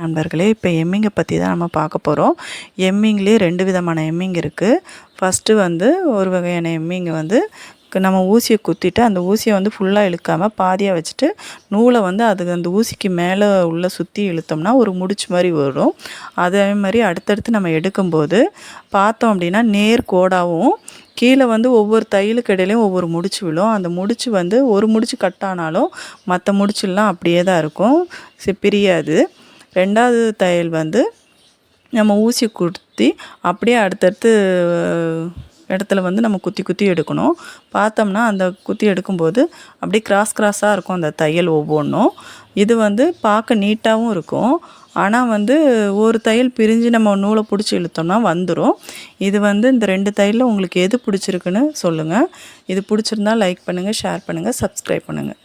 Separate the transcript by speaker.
Speaker 1: நண்பர்களே, இப்போ எம்மிங்கை பற்றி தான் நம்ம பார்க்க போகிறோம். எம்மிங்லேயே 2 விதமான எம்மிங் இருக்குது. ஃபஸ்ட்டு வந்து ஒரு வகையான எம்மிங் வந்து நம்ம ஊசியை குத்திட்டு அந்த ஊசியை வந்து ஃபுல்லாக இழுக்காமல் பாதியாக வச்சுட்டு நூலை வந்து அந்த ஊசிக்கு மேலே உள்ள சுற்றி இழுத்தோம்னா ஒரு முடிச்சு மாதிரி வரும். அதே மாதிரி அடுத்தடுத்து நம்ம எடுக்கும்போது பார்த்தோம் அப்படின்னா நேர் கோடாகவும் கீழே வந்து ஒவ்வொரு தையலுக்கு இடையிலையும் ஒவ்வொரு முடிச்சு விழும். அந்த முடிச்சு வந்து ஒரு முடிச்சு கட் ஆனாலும் மற்ற முடிச்சுலாம் அப்படியே தான் இருக்கும், பிரியாது. 2வது தையல் வந்து நம்ம ஊசி குத்தி அப்படியே அடுத்தடுத்து இடத்துல வந்து நம்ம குத்தி குத்தி எடுக்கணும். பார்த்தோம்னா அந்த குத்தி எடுக்கும்போது அப்படியே கிராஸாக இருக்கும் அந்த தையல் ஒவ்வொன்றும். இது வந்து பார்க்க நீட்டாகவும் இருக்கும். ஆனால் வந்து ஒரு தையல் பிரிஞ்சு நம்ம நூலை பிடிச்சி இழுத்தோம்னா வந்துடும். இது வந்து இந்த 2 தையலில் உங்களுக்கு எது பிடிச்சிருக்குன்னு சொல்லுங்கள். இது பிடிச்சிருந்தா லைக் பண்ணுங்கள், ஷேர் பண்ணுங்கள், சப்ஸ்கிரைப் பண்ணுங்கள்.